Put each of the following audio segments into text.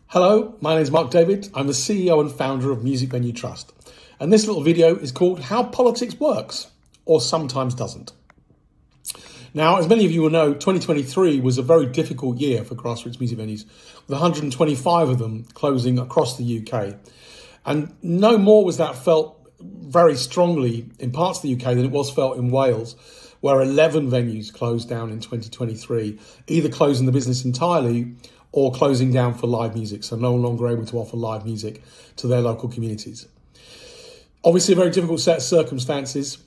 Hello, my name is Mark Davyd. I'm the CEO and founder of Music Venue Trust. And this little video is called How Politics Works, or Sometimes Doesn't. Now, as many of you will know, 2023 was a very difficult year for grassroots music venues, with 125 of them closing across the UK. And no more was that felt very strongly in parts of the UK than it was felt in Wales, where 11 venues closed down in 2023, either closing the business entirely or closing down for live music, so no longer able to offer live music to their local communities. Obviously, a very difficult set of circumstances,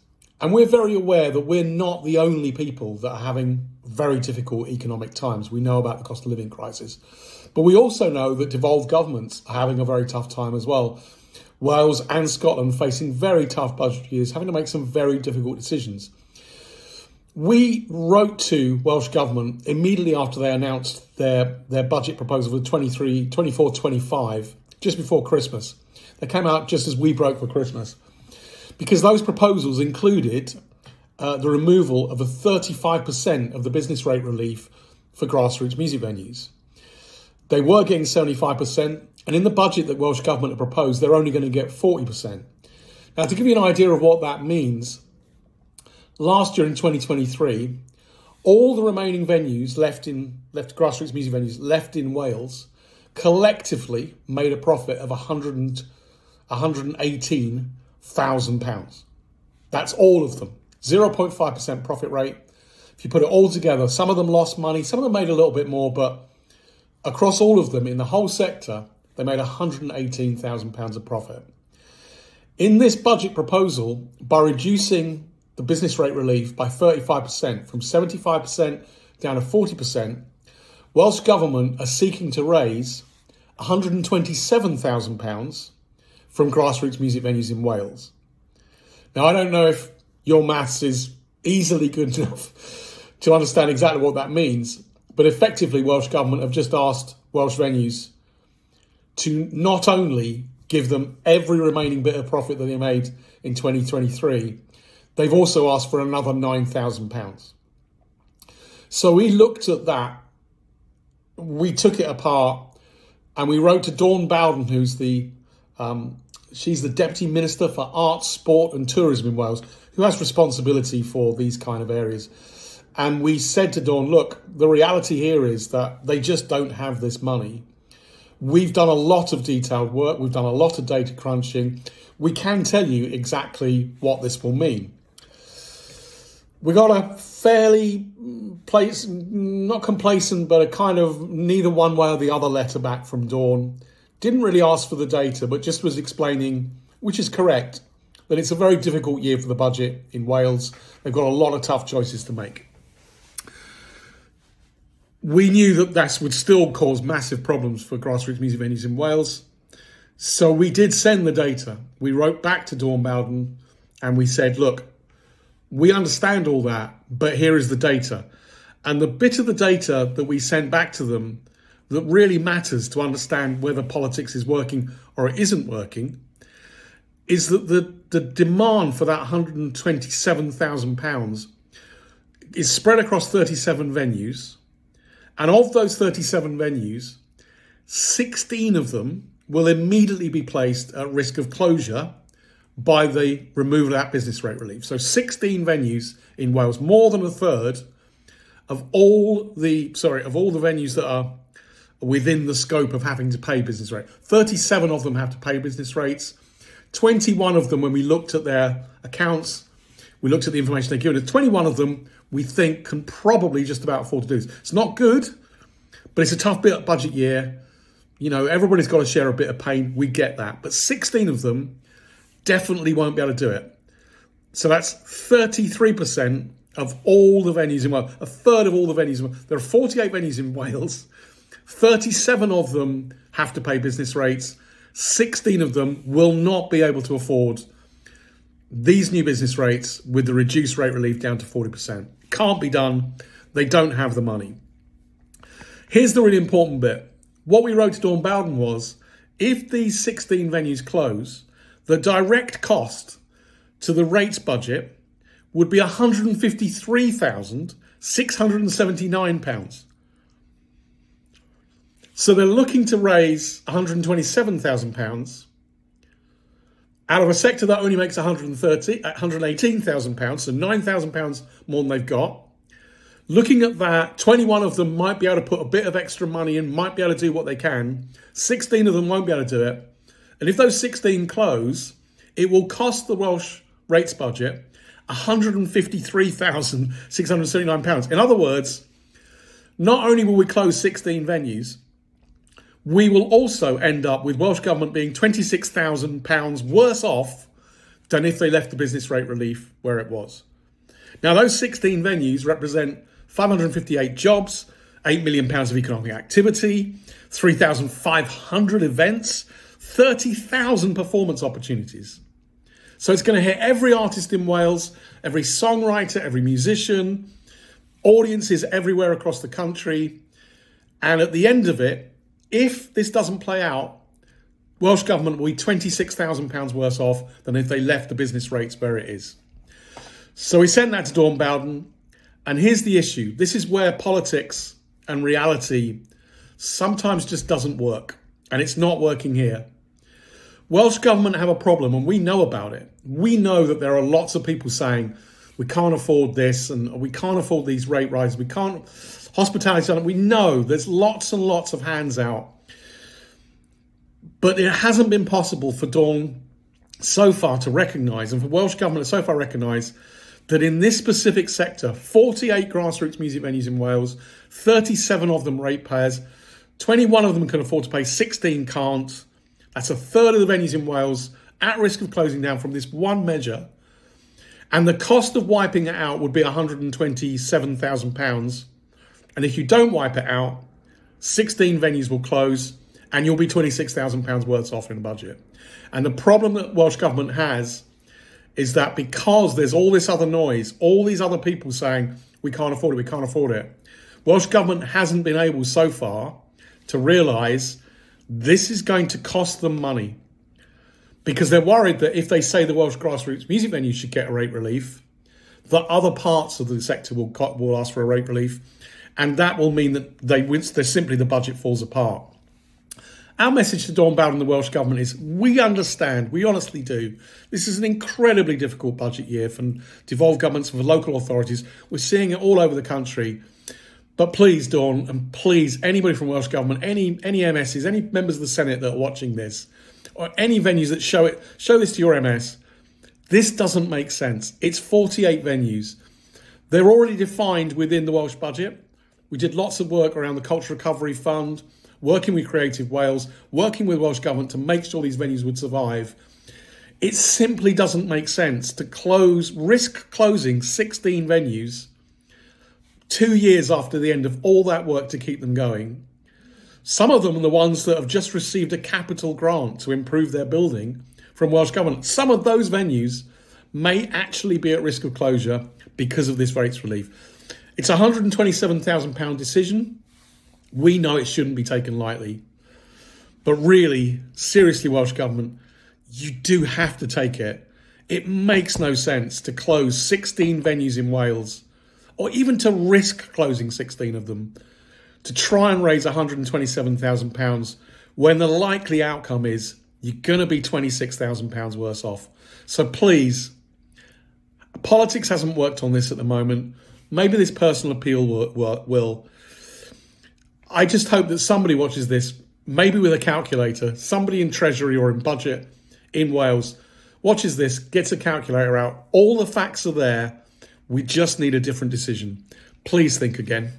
and we're very aware that we're not the only people that are having very difficult economic times. We know about the cost of living crisis, but we also know that devolved governments are having a very tough time as well. Wales and Scotland facing very tough budget years, having to make some very difficult decisions. We wrote to Welsh Government immediately after they announced their budget proposal for 24-25, just before Christmas. They came out just as we broke for Christmas, because those proposals included the removal of a 35% of the business rate relief for grassroots music venues. They were getting 75%, and in the budget that Welsh Government had proposed, they're only going to get 40%. Now, to give you an idea of what that means, last year in 2023, all the remaining venues left grassroots music venues left in Wales collectively made a profit of £118,000. That's all of them. 0.5% profit rate. If you put it all together, some of them lost money, some of them made a little bit more, but across all of them in the whole sector, they made £118,000 of profit. In this budget proposal, by reducing the business rate relief by 35%, from 75% down to 40%, Welsh Government are seeking to raise £127,000 from grassroots music venues in Wales. Now, I don't know if your maths is easily good enough to understand exactly what that means, but effectively Welsh Government have just asked Welsh venues to not only give them every remaining bit of profit that they made in 2023, they've also asked for another £9,000. So we looked at that, we took it apart, and we wrote to Dawn Bowden, who's she's the Deputy Minister for Arts, Sport and Tourism in Wales, who has responsibility for these kind of areas. And we said to Dawn, look, the reality here is that they just don't have this money. We've done a lot of detailed work. We've done a lot of data crunching. We can tell you exactly what this will mean. We got a fairly not complacent, but a kind of neither one way or the other letter back from Dawn. Didn't really ask for the data, but just was explaining, which is correct, that it's a very difficult year for the budget in Wales. They've got a lot of tough choices to make. We knew that that would still cause massive problems for grassroots music venues in Wales. So we did send the data. We wrote back to Dawn Bowden and we said, look, we understand all that, but here is the data. And the bit of the data that we sent back to them that really matters to understand whether politics is working or it isn't working is that the demand for that £127,000 is spread across 37 venues. And of those 37 venues, 16 of them will immediately be placed at risk of closure by the removal of that business rate relief. So 16 venues in Wales, more than a third of all the venues that are within the scope of having to pay business rate. 37 of them have to pay business rates. 21 of them, when we looked at their accounts, we looked at the information they're given us, 21 of them we think can probably just about afford to do this. It's not good, but it's a tough budget year. You know, everybody's got to share a bit of pain. We get that. But 16 of them definitely won't be able to do it. So that's 33% of all the venues in Wales, a third of all the venues in Wales. There are 48 venues in Wales. 37 of them have to pay business rates. 16 of them will not be able to afford these new business rates with the reduced rate relief down to 40%. Can't be done. They don't have the money. Here's the really important bit. What we wrote to Dawn Bowden was, if these 16 venues close, the direct cost to the rates budget would be £153,679. So they're looking to raise £127,000 out of a sector that only makes £118,000, so £9,000 more than they've got. Looking at that, 21 of them might be able to put a bit of extra money in, might be able to do what they can. 16 of them won't be able to do it. And if those 16 close, it will cost the Welsh rates budget £153,679. In other words, not only will we close 16 venues, we will also end up with Welsh Government being £26,000 worse off than if they left the business rate relief where it was. Now, those 16 venues represent 558 jobs, £8 million of economic activity, 3,500 events, 30,000 performance opportunities. So it's going to hit every artist in Wales, every songwriter, every musician, audiences everywhere across the country. And at the end of it, if this doesn't play out, Welsh Government will be £26,000 worse off than if they left the business rates where it is. So we sent that to Dawn Bowden. And here's the issue. This is where politics and reality sometimes just doesn't work. And it's not working here. Welsh Government have a problem, and we know about it. We know that there are lots of people saying, we can't afford this, and we can't afford these rate rises. We can't, hospitality, we know there's lots and lots of hands out. But it hasn't been possible for Dawn so far to recognise, and for Welsh Government to so far recognise, that in this specific sector, 48 grassroots music venues in Wales, 37 of them ratepayers, 21 of them can afford to pay, 16 can't. That's a third of the venues in Wales at risk of closing down from this one measure. And the cost of wiping it out would be £127,000. And if you don't wipe it out, 16 venues will close and you'll be £26,000 worse off in the budget. And the problem that Welsh Government has is that because there's all this other noise, all these other people saying, we can't afford it, we can't afford it, Welsh Government hasn't been able so far to realise this is going to cost them money. Because they're worried that if they say the Welsh grassroots music venues should get a rate relief, that other parts of the sector will ask for a rate relief. And that will mean that the budget falls apart. Our message to Dawn Bowden and the Welsh Government is we understand, we honestly do. This is an incredibly difficult budget year for devolved governments and for local authorities. We're seeing it all over the country. But please, Dawn, and please, anybody from Welsh Government, any MSs, any members of the Senate that are watching this, or any venues that show this to your MS, this doesn't make sense. It's 48 venues. They're already defined within the Welsh budget. We did lots of work around the Cultural Recovery Fund, working with Creative Wales, working with Welsh Government to make sure these venues would survive. It simply doesn't make sense to risk closing 16 venues 2 years after the end of all that work to keep them going. Some of them are the ones that have just received a capital grant to improve their building from Welsh Government. Some of those venues may actually be at risk of closure because of this rates relief. It's a £127,000 decision. We know it shouldn't be taken lightly. But really, seriously, Welsh Government, you do have to take it. It makes no sense to close 16 venues in Wales, or even to risk closing 16 of them, to try and raise £127,000 when the likely outcome is you're going to be £26,000 worse off. So please, politics hasn't worked on this at the moment. Maybe this personal appeal will. I just hope that somebody watches this, maybe with a calculator, somebody in Treasury or in budget in Wales watches this, gets a calculator out. All the facts are there. We just need a different decision. Please think again.